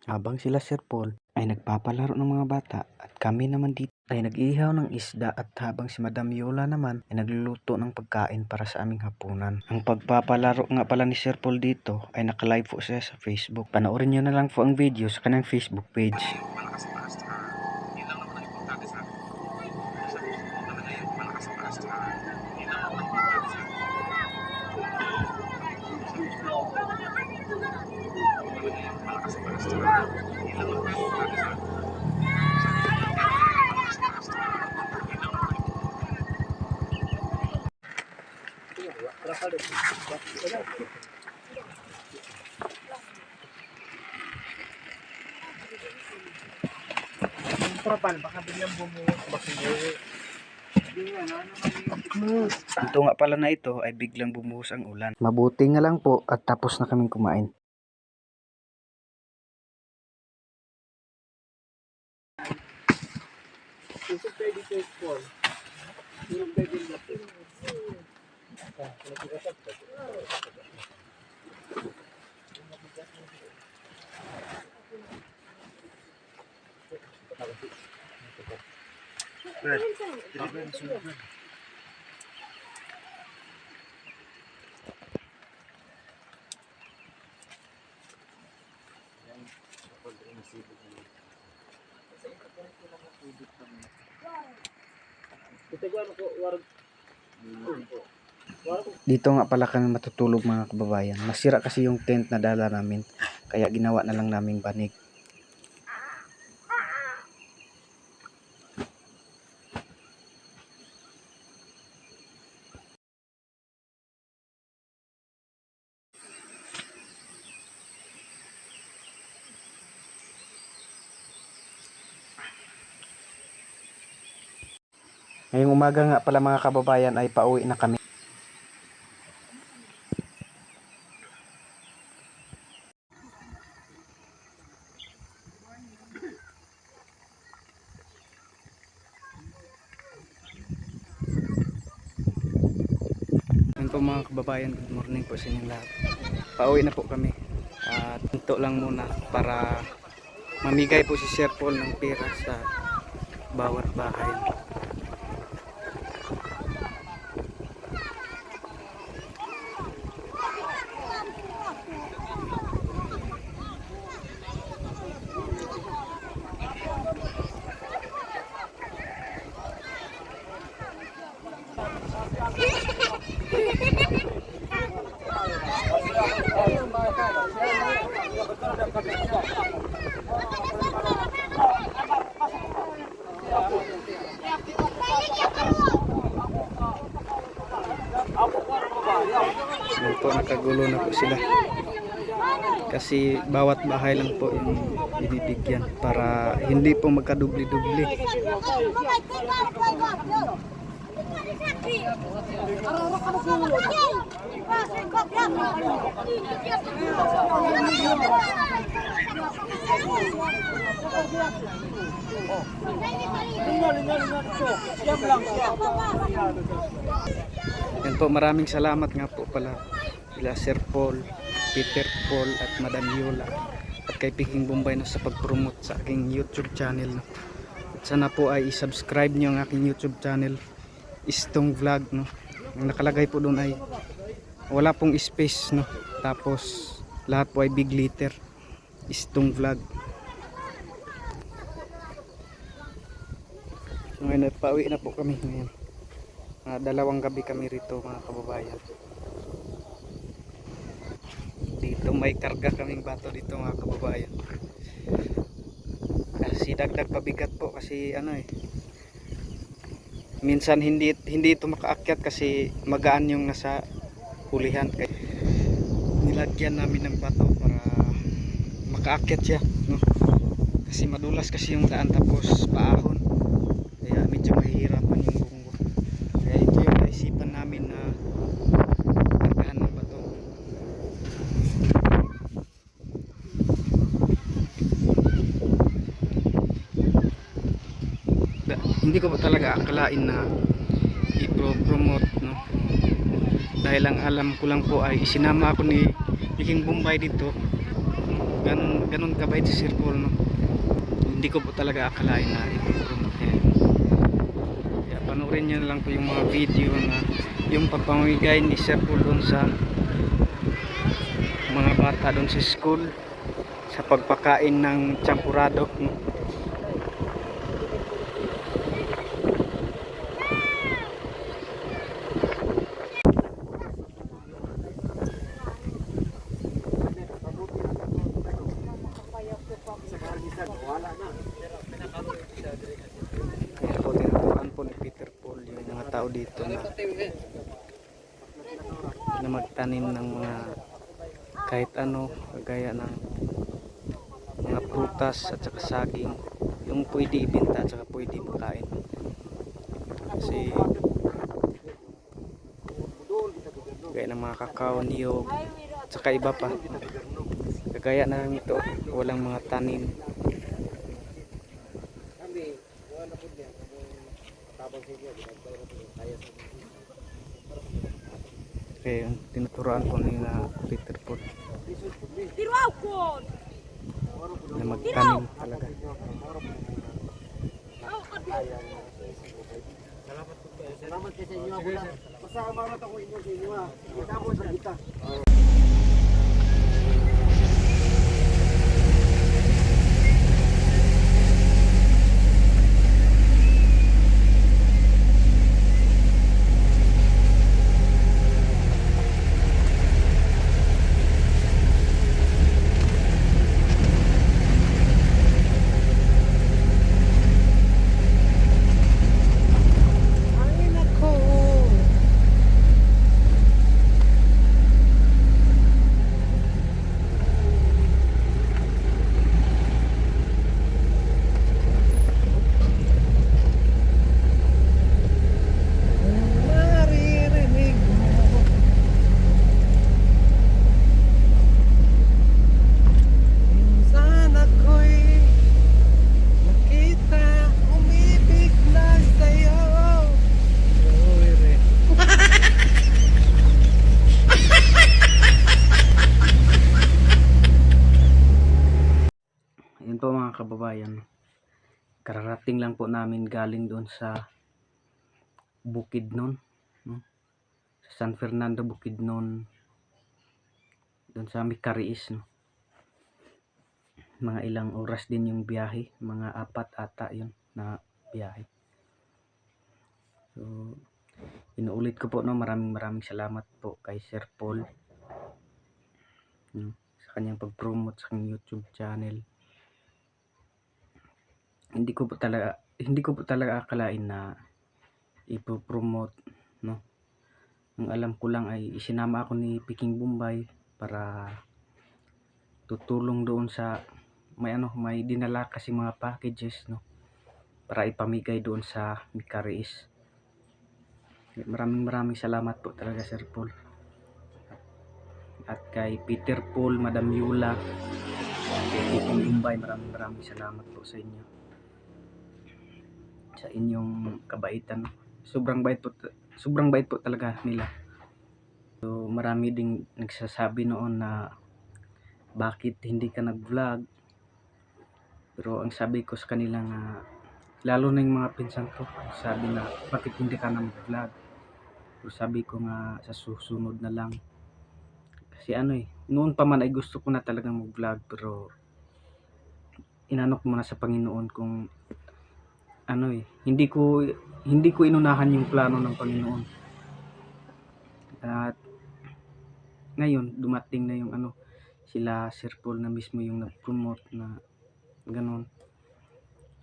Habang sila Sir Paul ay nagpapalaro ng mga bata at kami naman dito ay nag-ihaw ng isda at habang si Madam Yola naman ay nagluluto ng pagkain para sa aming hapunan. Ang pagpapalaro nga pala ni Sir Paul dito ay nakalive po siya sa Facebook. Panoorin nyo na lang po ang video sa kanyang Facebook page. Baka biglang bumuhos. Ito nga pala na ito ay biglang bumuhos ang ulan. Mabuti nga lang po at tapos na kaming kumain. Dito nga pala kami matutulog mga kababayan. Nasira kasi yung tent na dala namin. Kaya ginawa na lang naming banig. Ngayong umaga nga pala mga kababayan ay pauwi na kami. Yan po mga kababayan, good morning po sa inyong lahat. Pauwi na po kami. At ito lang muna para mamigay po si Sir Paul ng pera sa bawat bahay. Yan po, nakagulo na po sila. Kasi bawat bahay lang po yung ibibigyan para hindi po magkadubli-dubli. Yan po, maraming salamat nga po pala sila Sir Paul, Peter Paul at Madam Yola at kay Peking Bombay no, sa pag-promote sa aking YouTube channel no. At sana po ay i-subscribe nyo ang aking YouTube channel, Istong Vlog no. Ang nakalagay po doon ay wala pong space no. Tapos lahat po ay big letter, Istong Vlog. Ngayon pauwi na po kami ngayon. Dalawang gabi kami rito mga kababayan. Dito may karga kaming bato dito mga kababayan. Kasi dagdag pabigat po kasi ano minsan hindi ito makaakyat kasi magaan yung nasa hulihan. Kaya nilagyan namin ng bato para makaakyat siya no? Kasi madulas kasi yung daan tapos paahon. Kaya medyo mahihirapan yung bunggo. Kaya ito yung naisipan namin na kargahan ng bato. Hindi ko pa talaga akalain na i-promote no? Dahil ang alam ko lang po ay isinama ako ni Peking Bombay dito ganun kabait si Sir Paul, no? Hindi ko po talaga akalain na ipopromote niya yun. Kaya panoorin niyo na lang po yung mga video na yung pagpamamigay ni Sir Paul doon sa mga bata doon sa school, sa pagpakain ng champurado, no? Kaya po tinuturuan po ni Peter Paul yung mga tao dito na magtanim ng mga kahit ano, kagaya ng mga prutas at saka saging, yung pwede ibenta at saka pwede makain. Kasi kagaya ng mga kakao, niyog at saka iba pa, kagaya na lang ito, walang mga tanim. Kaya tinuturuan ko nila Peter Paul na magtanim talaga. Salamat kayo sa inyo. Pasama na ako inyo sa inyo. Kita ko sa kita. Ayun po mga kababayan, kararating lang po namin galing doon sa Bukidnon, no? Sa San Fernando Bukidnon, doon sa Mikariis, no? Mga ilang oras din yung biyahe, mga 4 ata yun na biyahe. So inuulit ko po, no, maraming salamat po kay Sir Paul, no, sa kanyang pag-promote sa kanyang YouTube channel. Hindi ko po talaga akalain na ipo-promote, no. Ang alam ko lang ay isinama ako ni Peking Bombay para tutulong doon sa may dinala kasi mga packages, no, para ipamigay doon sa Mikariis. Maraming salamat po talaga Sir Paul. At kay Peter Paul, Madam Yula, kay Peking Bombay, maraming salamat po sa inyo, sa inyong kabaitan. Sobrang bait po talaga nila. So marami ding nagsasabi noon na bakit hindi ka nag-vlog, pero ang sabi ko sa kanila nga, lalo na yung mga pinsan ko, sabi na bakit hindi ka na mag-vlog. Pero sabi ko nga sa susunod na lang, kasi noon pa man ay gusto ko na talagang mag-vlog, pero inano ko muna sa Panginoon kung hindi ko inunahan yung plano ng Panginoon. At ngayon dumating na yung sila Sir Paul na mismo yung nag-promote na ganon.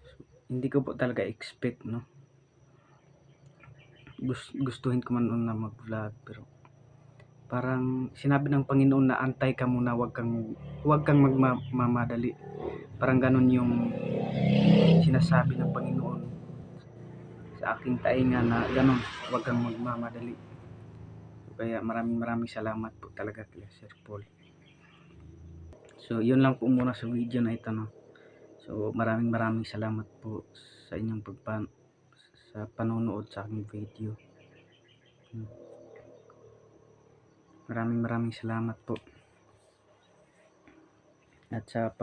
So, hindi ko po talaga expect, no. Gustuhin ko man na mag-vlog, pero parang sinabi ng Panginoon na antay ka muna, wag kang magmamadali. Parang ganon yung sinasabi ng Panginoon sa aking tainga, na ganon, wag kang magmamadali. Kaya maraming salamat po talaga kay Sir Paul. So yun lang po muna sa video na ito, no. So maraming salamat po sa inyong sa panonood sa aking video. Maraming salamat po. At sa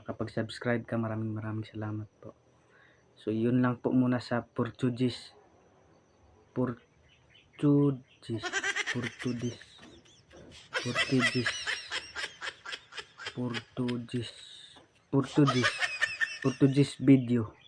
kapag subscribe ka, maraming salamat po. So yun lang po muna sa Portuguese. Portuguese Portuguese video.